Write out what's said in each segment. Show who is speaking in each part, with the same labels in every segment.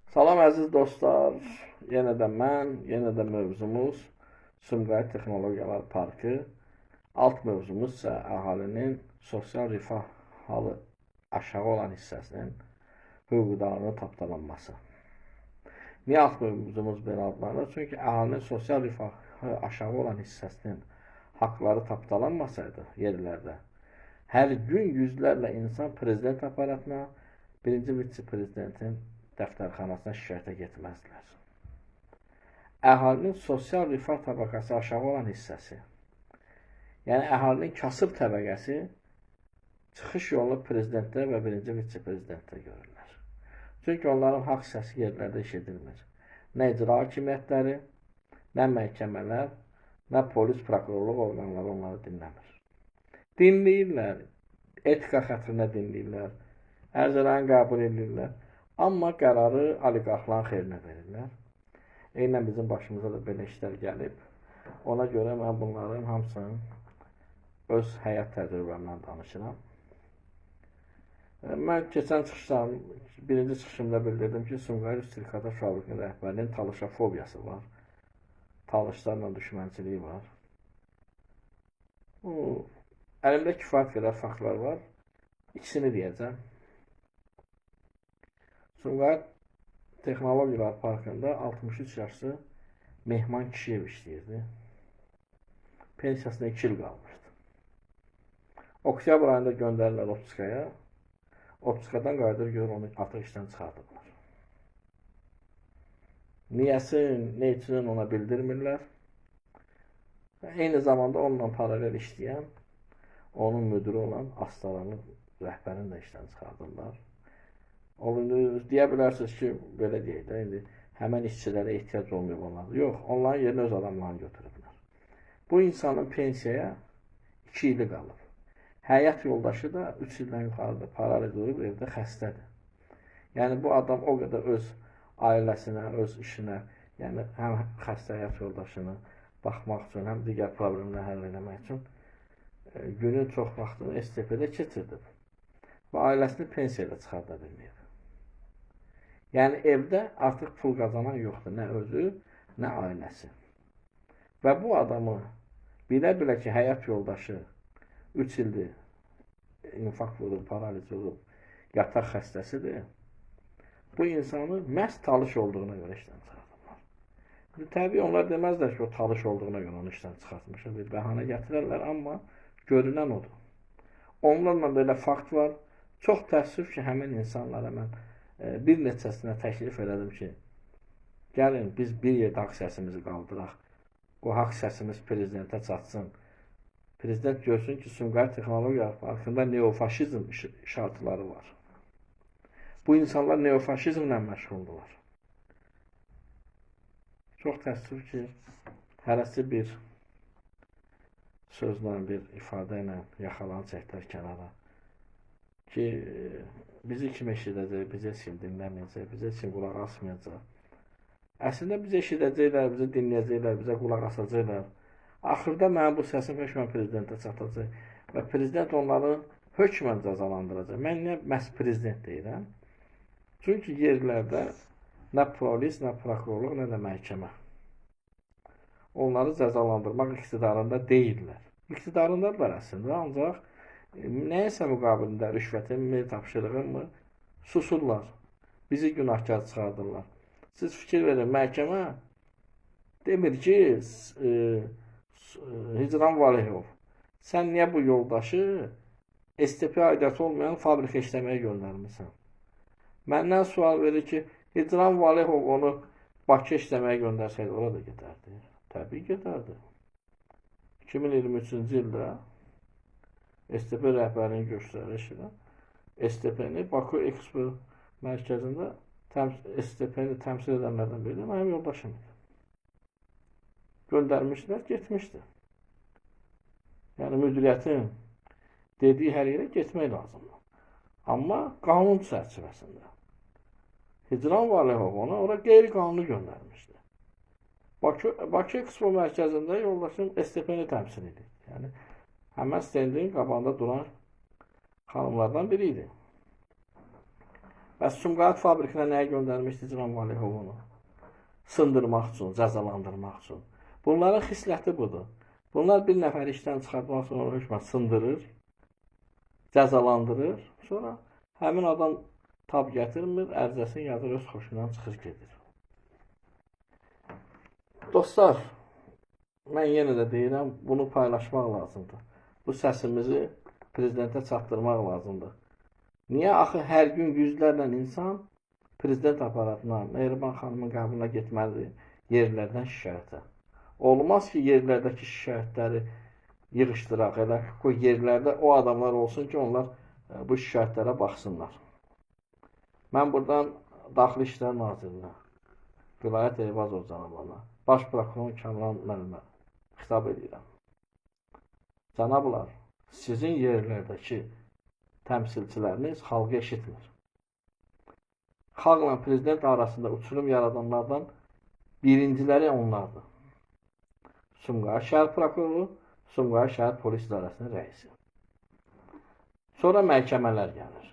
Speaker 1: Salam əziz dostlar, yenə də mən, yenə də mövzumuz Sumqayıt Texnologiyalar Parkı. Alt mövzumuz isə əhalinin sosial rifah halı aşağı olan hissəsinin hüquqlarının tapdalanması. Niyə alt mövzumuz belə adlanır? Çünki əhalinin sosial rifahı aşağı olan hissəsinin haqları tapdalanmasaydı yerlərdə, hər gün yüzlərlə insan prezident aparatına, birinci vitse-prezidentin dəftərxanasına şikayətə getməzdilər. Əhalinin sosial rifah təbəqəsi aşağı olan hissəsi, yəni əhalinin kasıb təbəqəsi çıxış yolunu prezidentdə və birinci vitse-prezidentdə görürlər. Çünki onların haqq səsi yerlərdə eşidilmir. Nə icra hakimiyyətləri, nə məhkəmələr, nə polis, prokurorluq orqanları onları dinləmir. Dinləyirlər, etika xətrinə dinləyirlər, ərzələrini qəbul edirlər. Amma qərarı oliqarxların xeyrinə verirlər. Eynən bizim başımıza da belə işlər gəlib. Ona görə mən bunların hamısını öz həyat təcrübəmdən danışıram. Mən keçən çıxışdan, birinci çıxışımda bildirdim ki, Sumqayıt İstirahət Fabrikinin rəhbərinin talışa fobiyası var. Talışlarla düşmənçiliyi var. Əlimdə kifayət qədər faktlar var. İkisini deyəcəm. Sumqayıt Texnologiyalar Parkında 63 yaşlı Mehman Kişiyev işləyirdi. Pensiyasına 2 il qalmışdı. Oktyabr ayında göndərirlər Otskaya. Otskadan qayıdır, görür onu artıq işdən çıxardıblar. Niyəsin, nə üçün ona bildirmirlər. Eyni zamanda onunla paralel işləyən, onun müdürü olan Astaranın rəhbərini də işdən çıxardırlar. Deyə bilərsiniz ki, belə deyək də, indi həmən işçilərə ehtiyac olmuyor onlarda. Yox, onların yerinə öz adamlarını götürüblər. Bu insanın pensiyaya 2 ili qalıb. Həyat yoldaşı da 3 ildən yuxarıda paraliz olub, evdə xəstədir. Yəni, bu adam o qədər öz ailəsinə, öz işinə, yəni həm xəstə həyat yoldaşını baxmaq üçün, həm digər problemləri həll etmək üçün günün çox vaxtını STP-də keçirdib. Və ailəsini pensiyada çıxarda bilməyib. Yəni, evdə artıq pul qazanan yoxdur, nə özü, nə ailəsi. Və bu adamı bilə-bilə ki, həyat yoldaşı 3 ildir infarkt vurub, paraliz olub, yataq xəstəsidir. Bu insanı məhz talış olduğuna görə işdən çıxartırlar. Təbii onlar deməzlər ki, o talış olduğuna görə onu işdən çıxartmışlar, bir bəhanə gətirərlər, amma görünən odur. Onlarla belə fakt var. Çox təəssüf ki, həmin insanlara mən bir neçəsinə təklif elədim ki, gəlin biz bir yerdə haqq səsimizi qaldıraq. O haqq səsimiz prezidentə çatsın. Prezident görsün ki, Sumqayıt Texnologiyalar Parkında neofaşizm şartları var. Bu insanlar neofaşizmlə məşğuldular. Çox təəssüf ki, hərəsi bir sözlə, bir ifadə ilə yaxalanı çəkdilər kənara. Ki, bizi kim eşidəcək, bizi kim dinləməyəcək, bizi kim qulaq asmayacaq. Əslində bizi eşidəcəklər, bizi dinləyəcəklər, bizə qulaq asacaqlar. Axırda mənim bu səsim hökmən prezidentə çatacaq və prezident onları hökmən cəzalandıracaq. Mən niyə məhz prezident deyirəm? Çünki yerlərdə nə polis, nə prokurorluq, nə də məhkəmə onları cəzalandırmaq iqtidarında deyirlər. İqtidarındadılar əslində, ancaq nəyəsə müqabilində rüşvətinmi, tapşırığınmı susurlar. Bizi günahkar çıxardırlar. Siz fikir verin, məhkəmə demir ki, Hicran Valehov, sən niyə bu yoldaşı STP aidiyyatı olmayan fabrikə işləməyə göndərmirsən? Məndən sual verir ki, Hicran Valehov onu Bakı işləməyə göndərsəydi, ora da gedərdi. Təbii gedərdi. 2023-cü ildə STP rəhbərinin göstərişi ilə STP-ni Bakı Expo mərkəzində STP-ni təmsil edənlərdən biri mənim yoldaşım idi. Göndərmişlər, getmişdi. Yəni, müdiriyyətin dediyi hər yerə getmək lazımdır. Amma qanun çərçivəsində. Hicran Valehov ona ora qeyri-qanuni göndərmişdi. Bakı Expo mərkəzində yoldaşım STP-ni təmsil edir. Yəni, həmən stendin qabağında duran xanımlardan biri idi. Bəs Sumqayıt fabrikinə nəyə göndərmişdi İcram Valiyevonu? Sındırmaq üçün, cəzalandırmaq üçün. Bunların xisləti budur. Bunlar bir nəfəri işdən çıxartmaq üçün onu hökmən sındırır, cəzalandırır. Sonra həmin adam tab gətirmir, ərizəsini yazır, öz xoşundan çıxır gedir. Dostlar, mən yenə də deyirəm, bunu paylaşmaq lazımdır. Bu səsimizi prezidentə çatdırmaq lazımdır. Niyə? Axı hər gün yüzlərlə insan prezident aparatına, Mehriban xanımın qəbuluna getməlidir yerlərdən şikayətə. Olmaz ki, yerlərdəki şikayətləri yığışdıraq, elə ki, yerlərdə o adamlar olsun ki, onlar bu şikayətlərə baxsınlar. Mən buradan Daxili İşlər Nazirinə, Vilayət Eyvazov cənablarına, Baş prokuror Kamran müəllimə xitab edirəm. Cənablar, sizin yerlərdəki təmsilçiləriniz xalqı eşitmir. Xalqla prezident arasında uçurum yaradanlardan birinciləri onlardır. Sumqayıt şəhər prokuroru, Sumqayıt şəhər polis idarəsinin rəisi. Sonra məhkəmələr gəlir.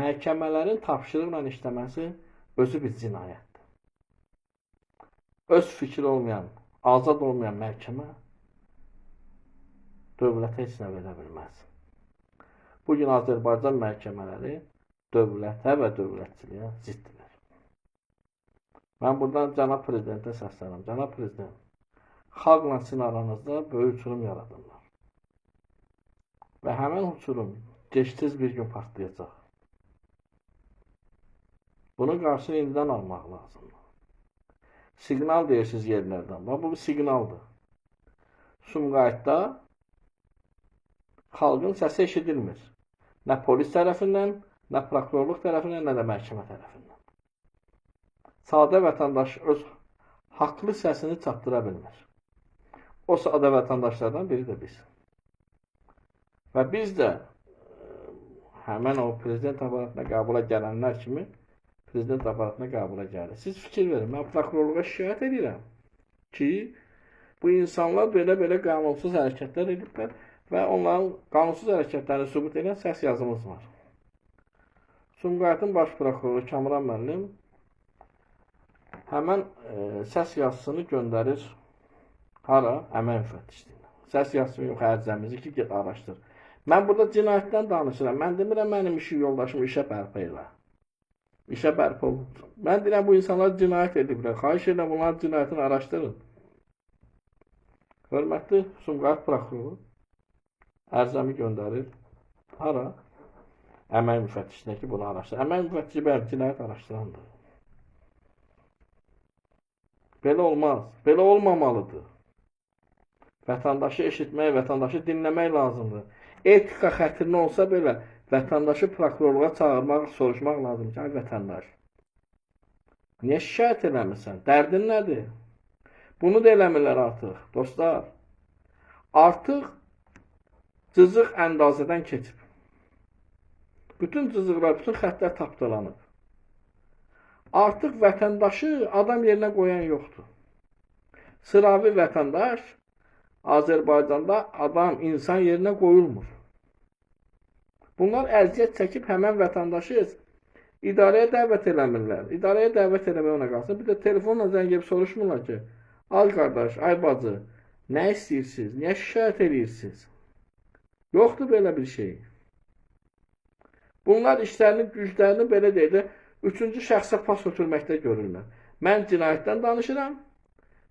Speaker 1: Məhkəmələrin tapşırıqla işləməsi özü bir cinayətdir. Öz fikri olmayan, azad olmayan məhkəmə dövlətə heç nə verə bilməz. Bugün Azərbaycan məhkəmələri dövlətə və dövlətçiliyə ziddirlər. Mən buradan cənab prezidentə səslənirəm. Cənab prezident, xalqla sizin aranızda böyük uçurum yaradırlar. Və həmin uçurum gec-tez bir gün partlayacaq. Bunun qarşısını indidən almaq lazımdır. Siqnal deyirsiniz yerlərdən. Bu bir siqnaldır. Sumqayıtda xalqın səsi eşidilmir. Nə polis tərəfindən, nə prokurorluq tərəfindən, nə də məhkəmə tərəfindən. Sadə vətəndaş öz haqlı səsini çatdıra bilmir. O sadə vətəndaşlardan biri də biz. Və biz də həmən o prezident aparatına qəbula gələnlər kimi prezident aparatına qəbula gəlir. Siz fikir verin, mən prokurorluğa şikayət edirəm ki, bu insanlar belə-belə qanunsuz hərəkətlər ediblər və onların qanunsuz hərəkətlərini sübut edən səs yazımız var. Sumqayıtın baş prokuroru Kamran müəllim həmən səs yazısını göndərir hara? Əmək müfəttişliyinə. Səs yazısını yox, ərizəmizi ki, get araşdır. Mən burada cinayətdən danışıram. Mən demirəm, mənim işi yoldaşım işə bərpa elə. İşə bərpa olunur. Mən deyirəm, bu insanlar cinayət ediblər. Xahiş edirəm, bunların cinayətini araşdırın. Hörmətli Sumqayıt prokuroru ərizəmi göndərir hara? Əmək müfəttişinə ki, bunu araşdırır. Əmək müfəttişi bəli, cinayət araşdırandır. Belə olmaz. Belə olmamalıdır. Vətəndaşı eşitmək, vətəndaşı dinləmək lazımdır. Etika xətrinə olsa belə, vətəndaşı prokurorluğa çağırmaq, soruşmaq lazımdır ki, ay vətəndaş, niyə şikayət eləmirsən? Dərdin nədir? Bunu da eləmirlər artıq. Dostlar, artıq cızıq əndazədən keçib. Bütün cızıqlar, bütün xətlər tapdalanıb. Artıq vətəndaşı adam yerinə qoyan yoxdur. Sıravi vətəndaş Azərbaycanda adam, insan yerinə qoyulmur. Bunlar əziyyət çəkib həmən vətəndaşı idarəyə dəvət eləmirlər. İdarəyə dəvət eləmək ona qalsın. Bir də telefonla zəng edib soruşmurlar ki, ay qardaş, ay bacı, nə istəyirsiniz, niyə şikayət edirsiniz? Yoxdur belə bir şey. Bunlar işlərinin, güclərini belə deyək də, üçüncü şəxsə pas ötürməkdə görürlər. Mən cinayətdən danışıram.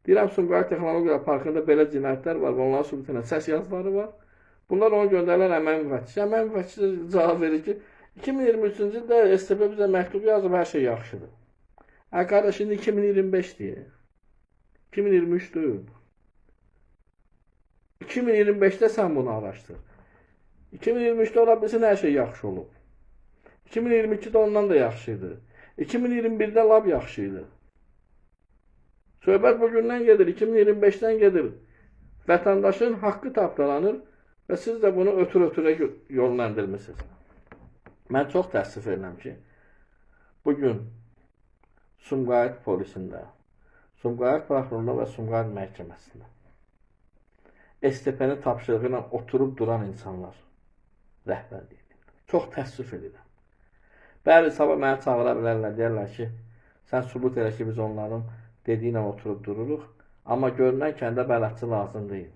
Speaker 1: Deyirəm, Sumqayıt Texnologiya Parkında belə cinayətlər var və onların sübut edən səs yazıları var. Bunlar onu göndərirlər əmək müfəttişi. Əmək müfəttişi cavab verir ki, 2023-cü ildə STP bizə məktub yazıb, hər şey yaxşıdır. Qardaş, indi 2025 deyir. 2023 deyil. 2025-də sən bunu araşdır. 2023-də ola bilsin, hər şey yaxşı olub. 2022-də ondan da yaxşıydı. 2021-də lab yaxşıydı. Söhbət bugündən gedir, 2025-dən gedir. Vətəndaşın haqqı tapdalanır və siz də bunu ötür-ötürə yollandırmışsınız. Mən çox təəssüf edirəm ki, bugün Sumqayıt polisində, Sumqayıt prokurorluğunda və Sumqayıt məhkəməsində STP-nin tapşırığı ilə oturub duran insanlar rəhbərlik edir. Çox təəssüf edirəm. Bəli, sabah məni çağıra bilərlər, deyərlər ki, sən sübut elə ki, biz onların dediyi ilə oturub dururuq. Amma görünən kəndə bələdçi lazım deyil.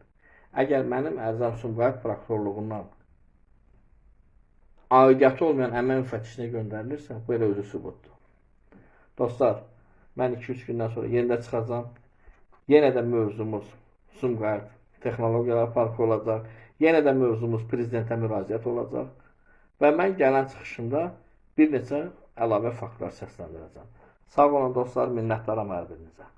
Speaker 1: Əgər mənim ərizəm Sumqayıt prokurorluğundan aidiyyatı olmayan əmək müfəttişinə göndərilirsə, bu elə özü sübutdur. Dostlar, mən 2-3 gündən sonra yenə də çıxacam. Yenə də mövzumuz Sumqayıt Texnologiyalar Parkı olacaq. Yenə də mövzumuz prezidentə müraciət olacaq. Və mən gələn çıxışımda bir neçə əlavə faktlar səsləndirəcəm. Sağ olun dostlar, minnətdaram hər birinizə.